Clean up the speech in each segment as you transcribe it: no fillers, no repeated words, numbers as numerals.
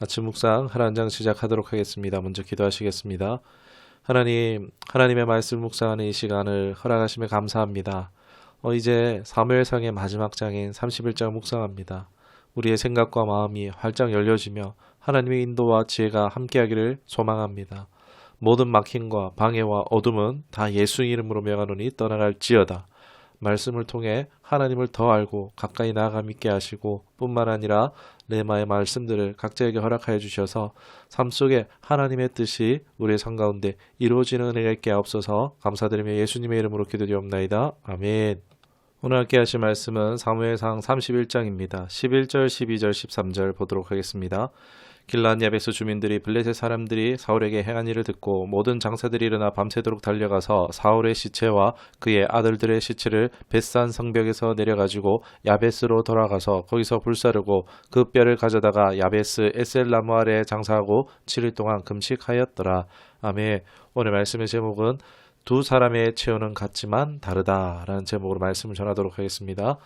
아침 묵상 하나님 장 시작하도록 하겠습니다. 먼저 기도하시겠습니다. 하나님, 하나님의 말씀 묵상하는 이 시간을 허락하심에 감사합니다. 이제 사무엘상의 마지막 장인 31장 묵상합니다. 우리의 생각과 마음이 활짝 열려지며 하나님의 인도와 지혜가 함께하기를 소망합니다. 모든 막힘과 방해와 어둠은 다 예수 이름으로 명하노니 떠나갈지어다. 말씀을 통해 하나님을 더 알고 가까이 나아가 믿게 하시고 뿐만 아니라 레마의 말씀들을 각자에게 허락하여 주셔서 삶 속에 하나님의 뜻이 우리의 삶 가운데 이루어지는 은혜가 있게 하옵소서. 감사드리며 예수님의 이름으로 기도드리옵나이다. 아멘. 오늘 함께 하실 말씀은 사무엘상 31장입니다. 11절, 12절, 13절 보도록 하겠습니다. 길르앗 야베스 주민들이 블레셋 사람들이 사울에게 행한 일을 듣고 모든 장사들이 일어나 밤새도록 달려가서 사울의 시체와 그의 아들들의 시체를 벳산 성벽에서 내려가지고 야베스로 돌아가서 거기서 불사르고 그 뼈를 가져다가 야베스 에셀나무 아래 장사하고 7일 동안 금식하였더라. 아멘. 오늘 말씀의 제목은 두 사람의 체온은 같지만 다르다라는 제목으로 말씀을 전하도록 하겠습니다.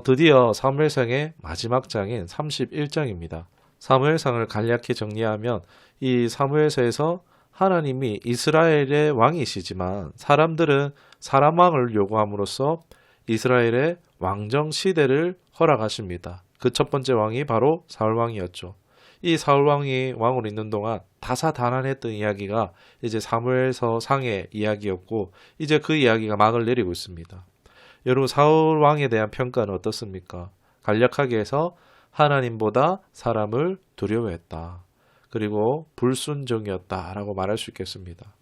드디어 사무엘상의 마지막 장인 31장입니다. 사무엘상을 간략히 정리하면 이 사무엘서에서 하나님이 이스라엘의 왕이시지만 사람들은 사람 왕을 요구함으로써 이스라엘의 왕정 시대를 허락하십니다. 그 첫 번째 왕이 바로 사울 왕이었죠. 이 사울 왕이 왕으로 있는 동안 다사다난했던 이야기가 이제 사무엘서 상의 이야기였고 이제 그 이야기가 막을 내리고 있습니다. 여러분, 사울 왕에 대한 평가는 어떻습니까? 간략하게 해서 하나님보다 사람을 두려워했다. 그리고 불순종이었다라고 말할 수 있겠습니다.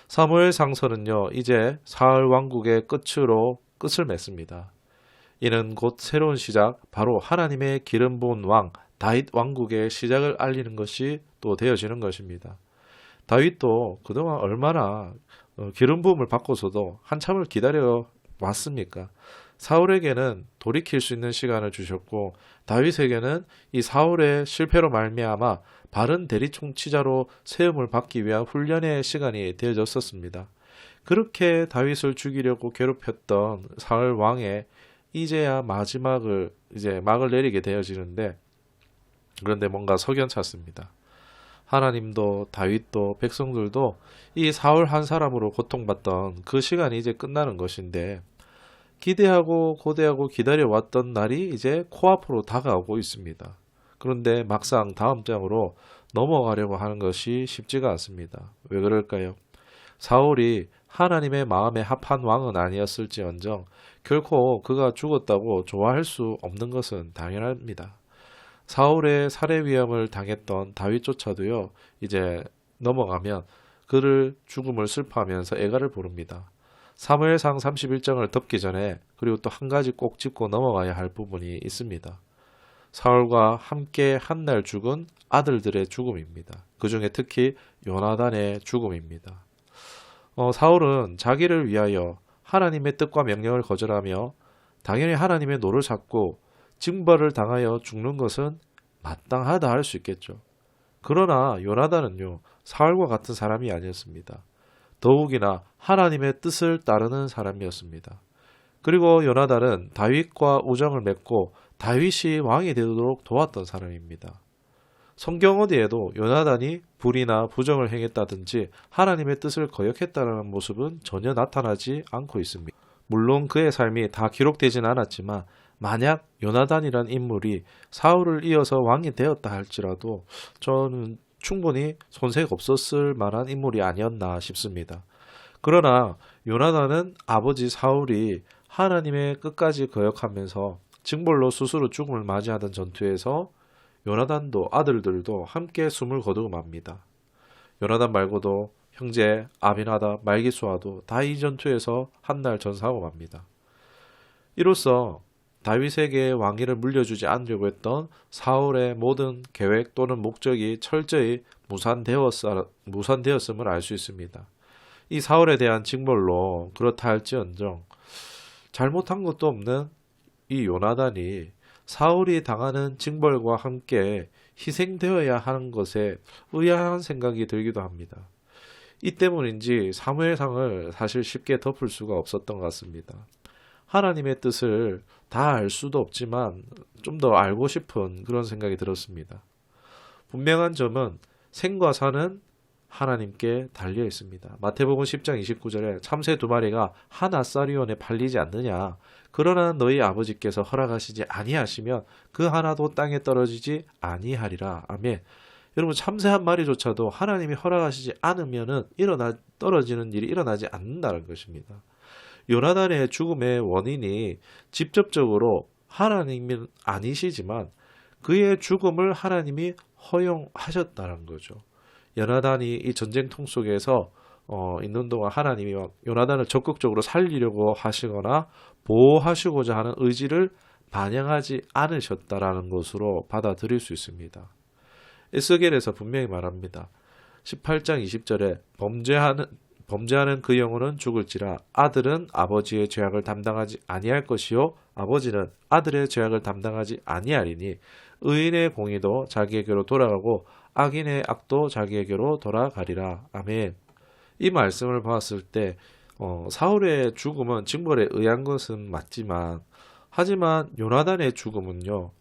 사무엘상서는요, 이제 사울 왕국의 끝으로 끝을 맺습니다. 이는 곧 새로운 시작, 바로 하나님의 기름 부은 왕 다윗 왕국의 시작을 알리는 것이 또 되어지는 것입니다. 다윗도 그동안 얼마나 기름 부음을 받고서도 한참을 기다려 왔습니까? 사울에게는 돌이킬 수 있는 시간을 주셨고 다윗에게는 이 사울의 실패로 말미암아 바른 대리 총치자로 세움을 받기 위한 훈련의 시간이 되어졌었습니다. 그렇게 다윗을 죽이려고 괴롭혔던 사울 왕의 이제야 막을 내리게 되어지는데, 그런데 뭔가 석연찮습니다. 하나님도 다윗도 백성들도 이 사울 한 사람으로 고통받던 그 시간이 이제 끝나는 것인데, 기대하고 고대하고 기다려왔던 날이 이제 코앞으로 다가오고 있습니다. 그런데 막상 다음 장으로 넘어가려고 하는 것이 쉽지가 않습니다. 왜 그럴까요? 사울이 하나님의 마음에 합한 왕은 아니었을지언정 결코 그가 죽었다고 좋아할 수 없는 것은 당연합니다. 사울의 살해 위험을 당했던 다윗조차도요, 이제 넘어가면 그를 죽음을 슬퍼하면서 애가를 부릅니다. 사무엘상 31장을 덮기 전에 그리고 또 한 가지 꼭 짚고 넘어가야 할 부분이 있습니다. 사울과 함께 한 날 죽은 아들들의 죽음입니다. 그 중에 특히 요나단의 죽음입니다. 사울은 자기를 위하여 하나님의 뜻과 명령을 거절하며 당연히 하나님의 노를 잡고 징벌을 당하여 죽는 것은 마땅하다 할 수 있겠죠. 그러나 요나단은요, 사울과 같은 사람이 아니었습니다. 더욱이나 하나님의 뜻을 따르는 사람이었습니다. 그리고 요나단은 다윗과 우정을 맺고 다윗이 왕이 되도록 도왔던 사람입니다. 성경 어디에도 요나단이 불의나 부정을 행했다든지 하나님의 뜻을 거역했다는 모습은 전혀 나타나지 않고 있습니다. 물론 그의 삶이 다 기록되진 않았지만 만약 요나단이란 인물이 사울을 이어서 왕이 되었다 할지라도 저는 충분히 손색 없었을 만한 인물이 아니었나 싶습니다. 그러나 요나단은 아버지 사울이 하나님의 끝까지 거역하면서 징벌로 스스로 죽음을 맞이하던 전투에서 요나단도 아들들도 함께 숨을 거두고 맙니다. 요나단 말고도 형제 아비나답, 말기수아도 다 이 전투에서 한날 전사하고 맙니다. 이로써 다윗에게 왕위를 물려주지 않으려고 했던 사울의 모든 계획 또는 목적이 철저히 무산되었음을 알 수 있습니다. 이 사울에 대한 징벌로 그렇다 할지언정 잘못한 것도 없는 이 요나단이 사울이 당하는 징벌과 함께 희생되어야 하는 것에 의아한 생각이 들기도 합니다. 이 때문인지 사무엘상을 사실 쉽게 덮을 수가 없었던 것 같습니다. 하나님의 뜻을 다 알 수도 없지만 좀 더 알고 싶은 그런 생각이 들었습니다. 분명한 점은 생과 사는 하나님께 달려 있습니다. 마태복음 10장 29절에 참새 2마리가 한 아사리온에 팔리지 않느냐. 그러나 너희 아버지께서 허락하시지 아니하시면 그 하나도 땅에 떨어지지 아니하리라. 아멘. 여러분 참새 한 마리조차도 하나님이 허락하시지 않으면은 떨어지는 일이 일어나지 않는다는 것입니다. 요나단의 죽음의 원인이 직접적으로 하나님은 아니시지만 그의 죽음을 하나님이 허용하셨다는 거죠. 요나단이 이 전쟁통 속에서 있는 동안 하나님이 요나단을 적극적으로 살리려고 하시거나 보호하시고자 하는 의지를 반영하지 않으셨다라는 것으로 받아들일 수 있습니다. 에스겔에서 분명히 말합니다. 18장 20절에 범죄하는 그 영혼은 죽을지라 아들은 아버지의 죄악을 담당하지 아니할 것이요 아버지는 아들의 죄악을 담당하지 아니하리니 의인의 공의도 자기에게로 돌아가고 악인의 악도 자기에게로 돌아가리라. 아멘. 이 말씀을 봤을 때 사울의 죽음은 징벌에 의한 것은 맞지만 하지만 요나단의 죽음은요.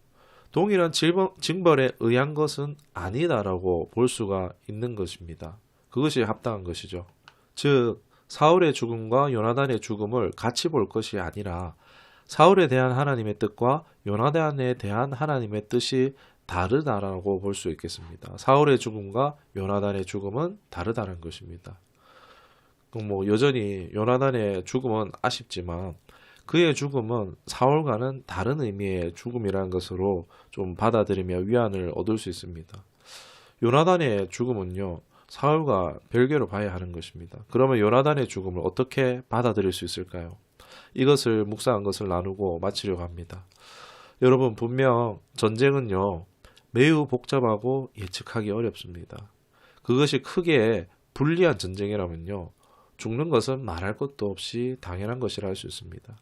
동일한 징벌에 의한 것은 아니다라고 볼 수가 있는 것입니다. 그것이 합당한 것이죠. 즉 사울의 죽음과 요나단의 죽음을 같이 볼 것이 아니라 사울에 대한 하나님의 뜻과 요나단에 대한 하나님의 뜻이 다르다라고 볼 수 있겠습니다. 사울의 죽음과 요나단의 죽음은 다르다는 것입니다. 여전히 요나단의 죽음은 아쉽지만 그의 죽음은 사울과는 다른 의미의 죽음이라는 것으로 좀 받아들이며 위안을 얻을 수 있습니다. 요나단의 죽음은요. 사울과 별개로 봐야 하는 것입니다. 그러면 요나단의 죽음을 어떻게 받아들일 수 있을까요? 이것을 묵상한 것을 나누고 마치려고 합니다. 여러분 분명 전쟁은요. 매우 복잡하고 예측하기 어렵습니다. 그것이 크게 불리한 전쟁이라면요. 죽는 것은 말할 것도 없이 당연한 것이라 할 수 있습니다.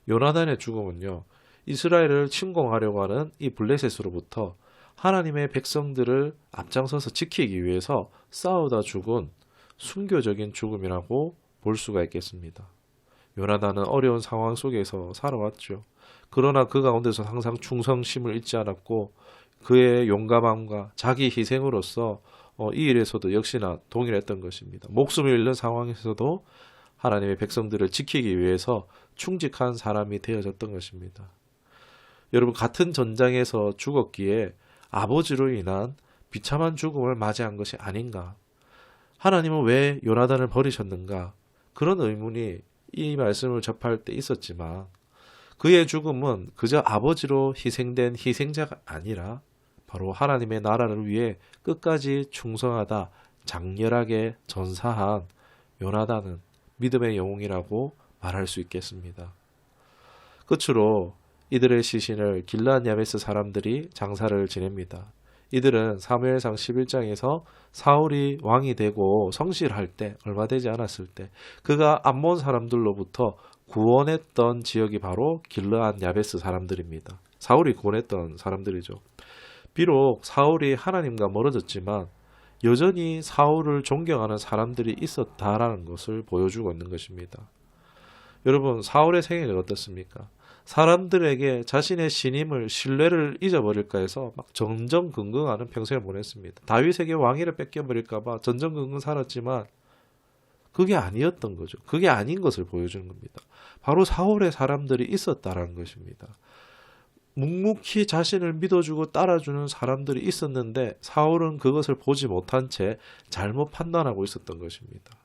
요나단의 죽음은요. 이스라엘을 침공하려고 하는 이 블레셋으로부터 하나님의 백성들을 앞장서서 지키기 위해서 싸우다 죽은 순교적인 죽음이라고 볼 수가 있겠습니다. 요나단은 어려운 상황 속에서 살아왔죠. 그러나 그 가운데서 항상 충성심을 잊지 않았고 그의 용감함과 자기 희생으로서 이 일에서도 역시나 동일했던 것입니다. 목숨을 잃는 상황에서도 하나님의 백성들을 지키기 위해서 충직한 사람이 되어졌던 것입니다. 여러분 같은 전장에서 죽었기에 아버지로 인한 비참한 죽음을 맞이한 것이 아닌가? 하나님은 왜 요나단을 버리셨는가? 그런 의문이 이 말씀을 접할 때 있었지만 그의 죽음은 그저 아버지로 희생된 희생자가 아니라 바로 하나님의 나라를 위해 끝까지 충성하다 장렬하게 전사한 요나단은 믿음의 영웅이라고 말할 수 있겠습니다. 끝으로 이들의 시신을 길르앗 야베스 사람들이 장사를 지냅니다. 이들은 사무엘상 11장에서 사울이 왕이 되고 성실할 때 얼마 되지 않았을 때 그가 암몬 사람들로부터 구원했던 지역이 바로 길르앗 야베스 사람들입니다. 사울이 구원했던 사람들이죠. 비록 사울이 하나님과 멀어졌지만 여전히 사울을 존경하는 사람들이 있었다라는 것을 보여주고 있는 것입니다. 여러분 사울의 생애가 어떻습니까? 사람들에게 자신의 신뢰를 잊어버릴까 해서 막 전전긍긍하는 평생을 보냈습니다. 다윗에게 왕위를 뺏겨버릴까봐 전전긍긍 살았지만 그게 아니었던 거죠. 그게 아닌 것을 보여주는 겁니다. 바로 사울의 사람들이 있었다라는 것입니다. 묵묵히 자신을 믿어주고 따라주는 사람들이 있었는데 사울은 그것을 보지 못한 채 잘못 판단하고 있었던 것입니다.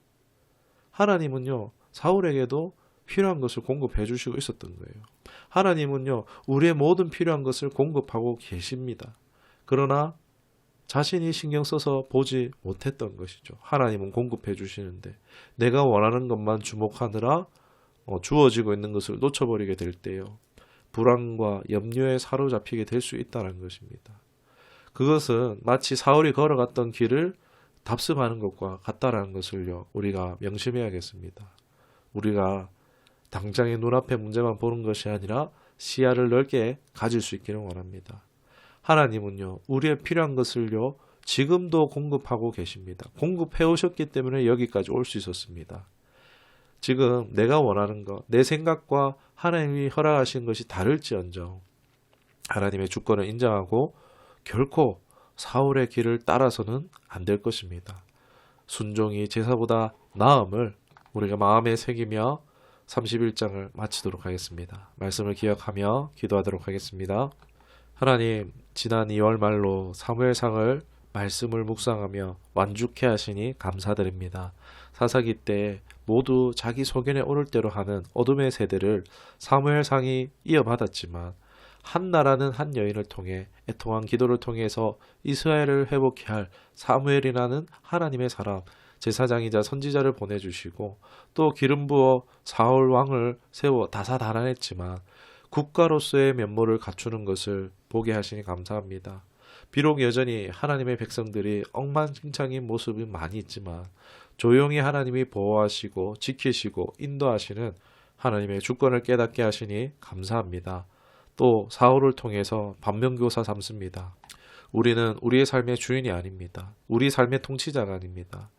하나님은요 사울에게도 필요한 것을 공급해 주시고 있었던 거예요. 하나님은요 우리의 모든 필요한 것을 공급하고 계십니다. 그러나 자신이 신경 써서 보지 못했던 것이죠. 하나님은 공급해 주시는데 내가 원하는 것만 주목하느라 주어지고 있는 것을 놓쳐버리게 될 때요. 불안과 염려에 사로잡히게 될 수 있다는 것입니다. 그것은 마치 사울이 걸어갔던 길을 답습하는 것과 같다라는 것을요. 우리가 명심해야겠습니다. 우리가 당장의 눈앞의 문제만 보는 것이 아니라 시야를 넓게 가질 수 있기를 원합니다. 하나님은요. 우리의 필요한 것을요. 지금도 공급하고 계십니다. 공급해 오셨기 때문에 여기까지 올 수 있었습니다. 지금 내가 원하는 것, 내 생각과 하나님이 허락하신 것이 다를지언정 하나님의 주권을 인정하고 결코 사울의 길을 따라서는 안 될 것입니다. 순종이 제사보다 나음을 우리가 마음에 새기며 31장을 마치도록 하겠습니다. 말씀을 기억하며 기도하도록 하겠습니다. 하나님, 지난 2월 말로 사무엘상을 말씀을 묵상하며 완주케 하시니 감사드립니다. 사사기 때 모두 자기 소견에 오를 대로 하는 어둠의 세대를 사무엘상이 이어받았지만 한 나라는 한 여인을 통해 애통한 기도를 통해서 이스라엘을 회복케 할 사무엘이라는 하나님의 사람, 제사장이자 선지자를 보내주시고 또 기름 부어 사울 왕을 세워 다사다난했지만 국가로서의 면모를 갖추는 것을 보게 하시니 감사합니다. 비록 여전히 하나님의 백성들이 엉망진창인 모습이 많이 있지만 조용히 하나님이 보호하시고 지키시고 인도하시는 하나님의 주권을 깨닫게 하시니 감사합니다. 또 사울을 통해서 반면교사 삼습니다. 우리는 우리의 삶의 주인이 아닙니다. 우리 삶의 통치자가 아닙니다.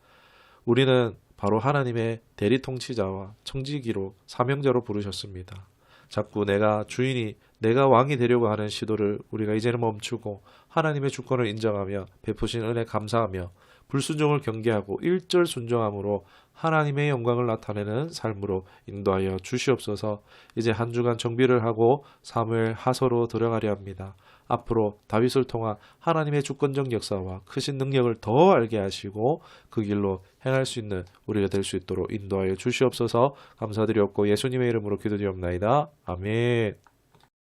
우리는 바로 하나님의 대리 통치자와 청지기로 사명자로 부르셨습니다. 자꾸 내가 주인이 내가 왕이 되려고 하는 시도를 우리가 이제는 멈추고 하나님의 주권을 인정하며 베푸신 은혜 감사하며 불순종을 경계하고 일절 순종함으로 하나님의 영광을 나타내는 삶으로 인도하여 주시옵소서. 이제 한 주간 정비를 하고 사무엘 하서로 들어가려 합니다. 앞으로 다윗을 통한 하나님의 주권적 역사와 크신 능력을 더 알게 하시고 그 길로 행할 수 있는 우리가 될 수 있도록 인도하여 주시옵소서. 감사드리옵고 예수님의 이름으로 기도드리옵나이다. 아멘.